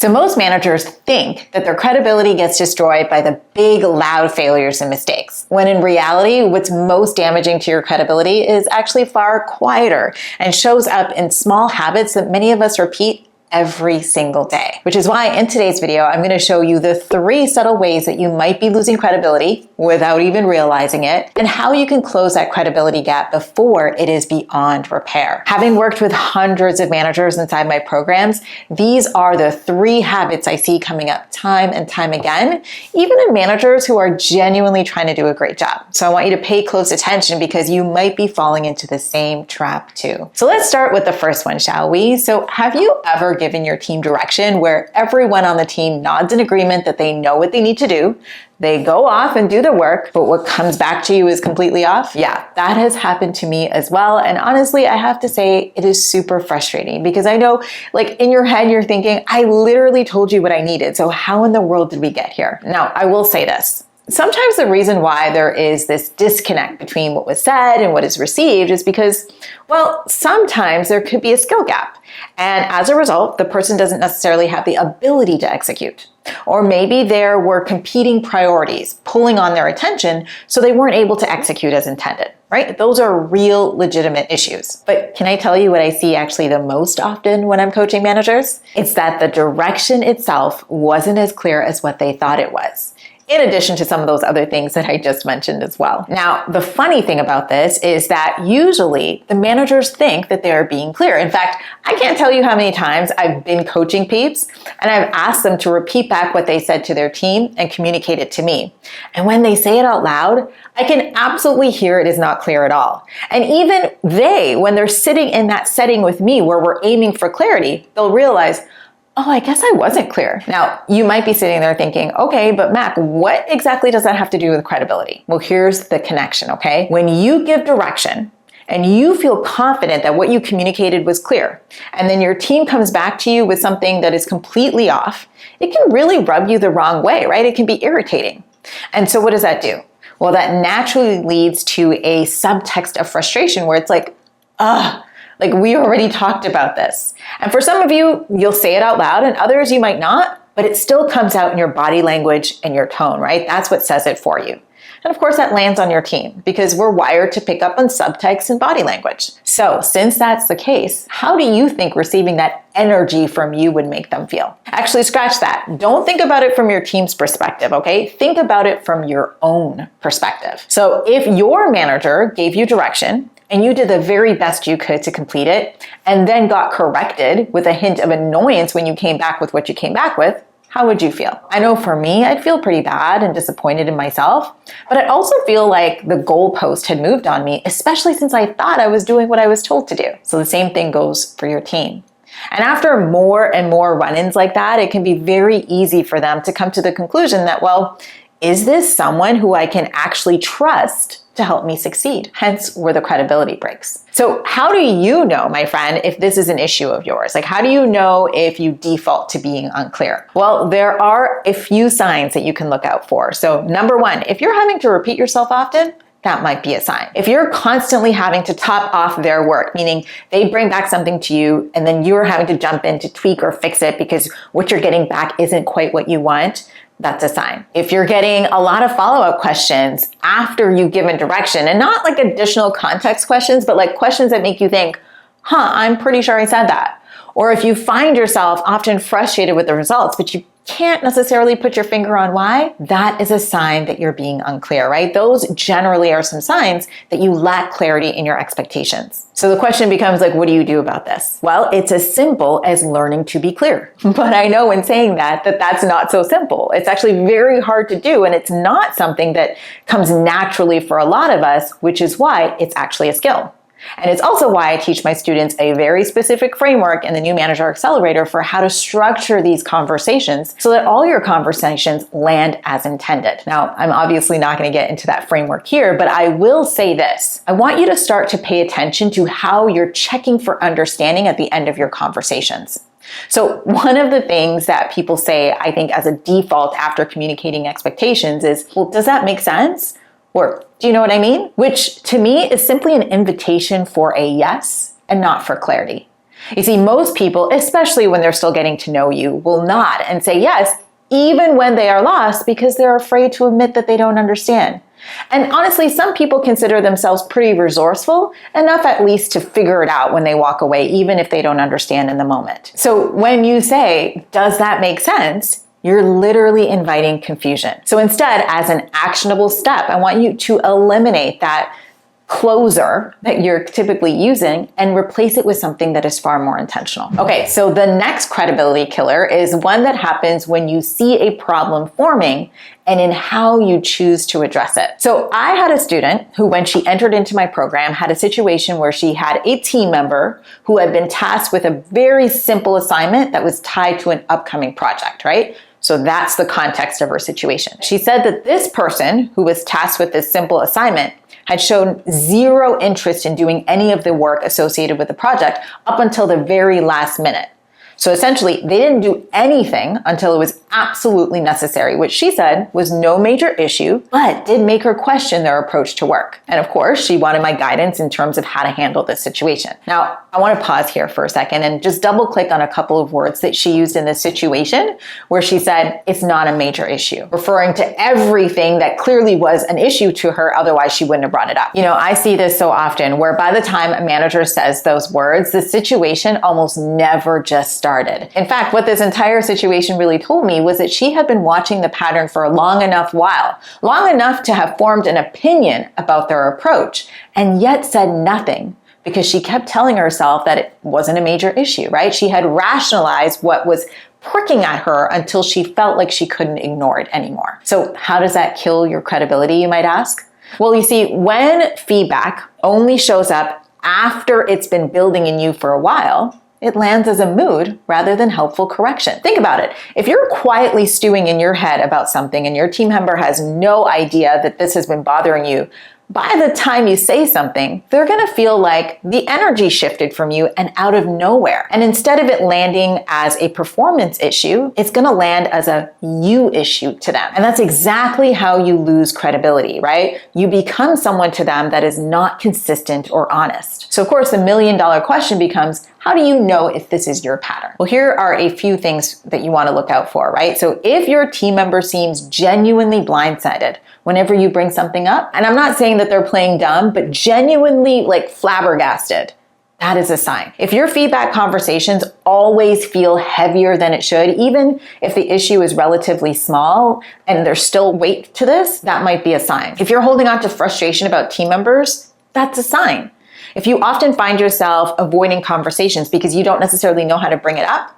So most managers think that their credibility gets destroyed by the big, loud failures and mistakes, when in reality, what's most damaging to your credibility is actually far quieter and shows up in small habits that many of us repeat every single day. Which is why in today's video, I'm going to show you the 3 subtle ways that you might be losing credibility without even realizing it, and how you can close that credibility gap before it is beyond repair. Having worked with hundreds of managers inside my programs, these are the 3 habits I see coming up time and time again, even in managers who are genuinely trying to do a great job. So I want you to pay close attention because you might be falling into the same trap too. So let's start with the first one, shall we? So have you ever given your team direction where everyone on the team nods in agreement that they know what they need to do? They go off and do the work, but what comes back to you is completely off? Yeah, that has happened to me as well. And honestly, I have to say it is super frustrating because I know, like, in your head, you're thinking, I literally told you what I needed. So how in the world did we get here? Now, I will say this. Sometimes the reason why there is this disconnect between what was said and what is received is because, well, sometimes there could be a skill gap. And as a result, the person doesn't necessarily have the ability to execute. Or maybe there were competing priorities pulling on their attention, so they weren't able to execute as intended, right? Those are real legitimate issues. But can I tell you what I see actually the most often when I'm coaching managers? It's that the direction itself wasn't as clear as what they thought it was, in addition to some of those other things that I just mentioned as well. Now, the funny thing about this is that usually the managers think that they're being clear. In fact, I can't tell you how many times I've been coaching peeps and I've asked them to repeat back what they said to their team and communicate it to me. And when they say it out loud, I can absolutely hear it is not clear at all. And even they, when they're sitting in that setting with me where we're aiming for clarity, they'll realize, oh, I guess I wasn't clear. Now, you might be sitting there thinking, okay, but Mac, what exactly does that have to do with credibility? Well, here's the connection, okay? When you give direction and you feel confident that what you communicated was clear, and then your team comes back to you with something that is completely off, it can really rub you the wrong way, right? It can be irritating. And so what does that do? Well, that naturally leads to a subtext of frustration where it's like, like we already talked about this. And for some of you, you'll say it out loud, and others you might not, but it still comes out in your body language and your tone, right? That's what says it for you. And of course that lands on your team because we're wired to pick up on subtext and body language. So since that's the case, how do you think receiving that energy from you would make them feel? Actually, scratch that. Don't think about it from your team's perspective, okay? Think about it from your own perspective. So if your manager gave you direction and you did the very best you could to complete it, and then got corrected with a hint of annoyance when you came back with what you came back with, how would you feel? I know for me, I'd feel pretty bad and disappointed in myself, but I'd also feel like the goalpost had moved on me, especially since I thought I was doing what I was told to do. So the same thing goes for your team. And after more and more run-ins like that, it can be very easy for them to come to the conclusion that, well, is this someone who I can actually trust to help me succeed? Hence where the credibility breaks. So how do you know, my friend, if this is an issue of yours? Like, how do you know if you default to being unclear? Well, there are a few signs that you can look out for. So number 1, if you're having to repeat yourself often, that might be a sign. If you're constantly having to top off their work, meaning they bring back something to you and then you're having to jump in to tweak or fix it because what you're getting back isn't quite what you want, that's a sign. If you're getting a lot of follow-up questions after you've given direction, and not like additional context questions, but like questions that make you think, I'm pretty sure I said that. Or if you find yourself often frustrated with the results, but you can't necessarily put your finger on why, that is a sign that you're being unclear, right? Those generally are some signs that you lack clarity in your expectations. So the question becomes like, what do you do about this? Well, it's as simple as learning to be clear. But I know in saying that that's not so simple. It's actually very hard to do, and it's not something that comes naturally for a lot of us, which is why it's actually a skill. And it's also why I teach my students a very specific framework in the New Manager Accelerator for how to structure these conversations so that all your conversations land as intended. Now, I'm obviously not going to get into that framework here, but I will say this. I want you to start to pay attention to how you're checking for understanding at the end of your conversations. So one of the things that people say, I think as a default after communicating expectations is, well, does that make sense? Or do you know what I mean? Which to me is simply an invitation for a yes and not for clarity. You see, most people, especially when they're still getting to know you, will nod and say yes, even when they are lost, because they're afraid to admit that they don't understand. And honestly, some people consider themselves pretty resourceful, enough at least to figure it out when they walk away, even if they don't understand in the moment. So when you say, does that make sense? You're literally inviting confusion. So instead, as an actionable step, I want you to eliminate that closer that you're typically using and replace it with something that is far more intentional. Okay, so the next credibility killer is one that happens when you see a problem forming and in how you choose to address it. So I had a student who, when she entered into my program, had a situation where she had a team member who had been tasked with a very simple assignment that was tied to an upcoming project, right? So that's the context of her situation. She said that this person who was tasked with this simple assignment had shown zero interest in doing any of the work associated with the project up until the very last minute. So essentially, they didn't do anything until it was absolutely necessary, which she said was no major issue, but did make her question their approach to work. And of course, she wanted my guidance in terms of how to handle this situation. Now, I want to pause here for a second and just double click on a couple of words that she used in this situation where she said, it's not a major issue, referring to everything that clearly was an issue to her, otherwise she wouldn't have brought it up. You know, I see this so often where by the time a manager says those words, the situation almost never just started. In fact, what this entire situation really told me was that she had been watching the pattern for a long enough to have formed an opinion about their approach, and yet said nothing because she kept telling herself that it wasn't a major issue, right? She had rationalized what was pricking at her until she felt like she couldn't ignore it anymore. So how does that kill your credibility, you might ask? Well, you see, when feedback only shows up after it's been building in you for a while, it lands as a mood rather than helpful correction. Think about it. If you're quietly stewing in your head about something and your team member has no idea that this has been bothering you, by the time you say something, they're gonna feel like the energy shifted from you and out of nowhere. And instead of it landing as a performance issue, it's gonna land as a you issue to them. And that's exactly how you lose credibility, right? You become someone to them that is not consistent or honest. So of course, the million-dollar question becomes, how do you know if this is your pattern? Well, here are a few things that you want to look out for, right? So if your team member seems genuinely blindsided whenever you bring something up, and I'm not saying that they're playing dumb, but genuinely like flabbergasted, that is a sign. If your feedback conversations always feel heavier than it should, even if the issue is relatively small and there's still weight to this, that might be a sign. If you're holding on to frustration about team members, that's a sign. If you often find yourself avoiding conversations because you don't necessarily know how to bring it up,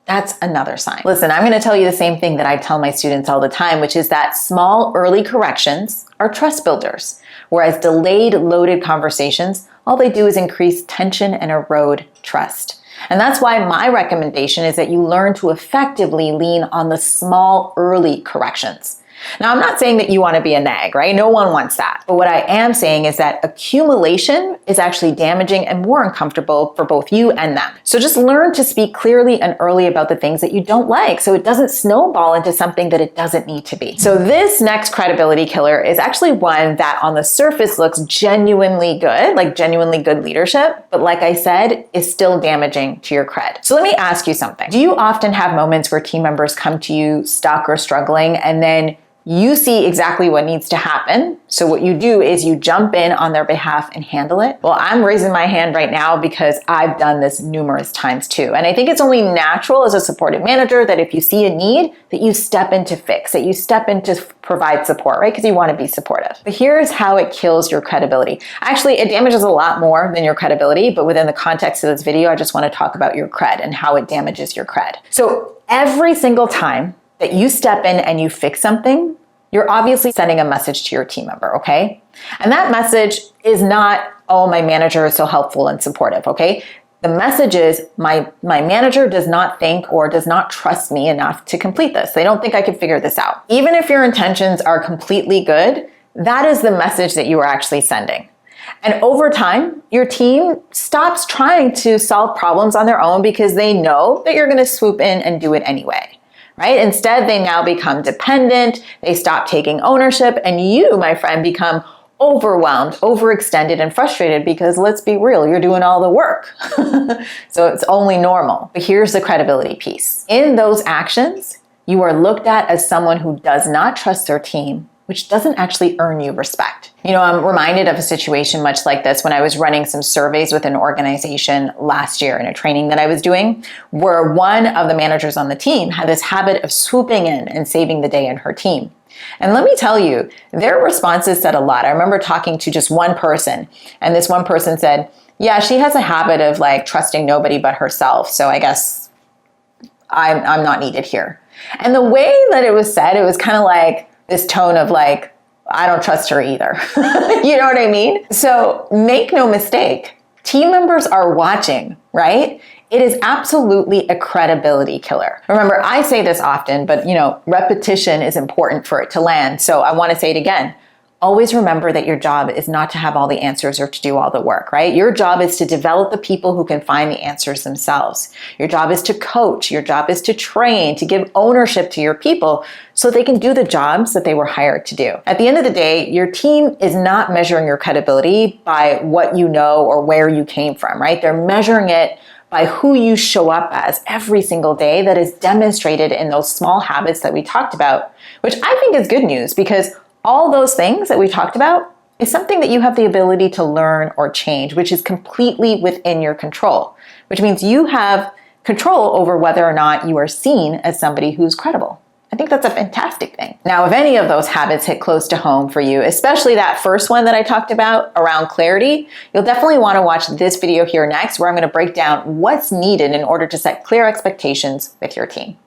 that's another sign. Listen, I'm going to tell you the same thing that I tell my students all the time, which is that small early corrections are trust builders, whereas delayed loaded conversations, all they do is increase tension and erode trust. And that's why my recommendation is that you learn to effectively lean on the small early corrections. Now, I'm not saying that you want to be a nag, right? No one wants that. But what I am saying is that accumulation is actually damaging and more uncomfortable for both you and them. So just learn to speak clearly and early about the things that you don't like so it doesn't snowball into something that it doesn't need to be. So this next credibility killer is actually one that on the surface looks genuinely good, like genuinely good leadership, but like I said, is still damaging to your cred. So let me ask you something. Do you often have moments where team members come to you stuck or struggling and then you see exactly what needs to happen? So what you do is you jump in on their behalf and handle it. Well, I'm raising my hand right now because I've done this numerous times too. And I think it's only natural as a supportive manager that if you see a need, that you step in to fix, that you step in to provide support, right? Because you want to be supportive. But here's how it kills your credibility. Actually, it damages a lot more than your credibility, but within the context of this video, I just want to talk about your cred and how it damages your cred. So every single time that you step in and you fix something, you're obviously sending a message to your team member, okay? And that message is not, oh, my manager is so helpful and supportive, okay? The message is, my manager does not think or does not trust me enough to complete this. They don't think I can figure this out. Even if your intentions are completely good, that is the message that you are actually sending. And over time, your team stops trying to solve problems on their own because they know that you're going to swoop in and do it anyway. Right? Instead, they now become dependent, they stop taking ownership, and you, my friend, become overwhelmed, overextended, and frustrated because let's be real, you're doing all the work. So it's only normal. But here's the credibility piece. In those actions, you are looked at as someone who does not trust their team, which doesn't actually earn you respect. You know, I'm reminded of a situation much like this when I was running some surveys with an organization last year in a training that I was doing, where one of the managers on the team had this habit of swooping in and saving the day in her team. And let me tell you, their responses said a lot. I remember talking to just one person, and this one person said, yeah, she has a habit of like trusting nobody but herself. So I guess I'm not needed here. And the way that it was said, it was kind of like this tone of like, I don't trust her either. You know what I mean? So make no mistake, team members are watching, right? It is absolutely a credibility killer. Remember, I say this often, but you know, repetition is important for it to land. So I want to say it again. Always remember that your job is not to have all the answers or to do all the work, right? Your job is to develop the people who can find the answers themselves. Your job is to coach. Your job is to train, to give ownership to your people so they can do the jobs that they were hired to do. At the end of the day, your team is not measuring your credibility by what you know or where you came from, right? They're measuring it by who you show up as every single day that is demonstrated in those small habits that we talked about, which I think is good news because all those things that we talked about is something that you have the ability to learn or change, which is completely within your control, which means you have control over whether or not you are seen as somebody who's credible. I think that's a fantastic thing. Now, if any of those habits hit close to home for you, especially that first one that I talked about around clarity, you'll definitely want to watch this video here next, where I'm going to break down what's needed in order to set clear expectations with your team.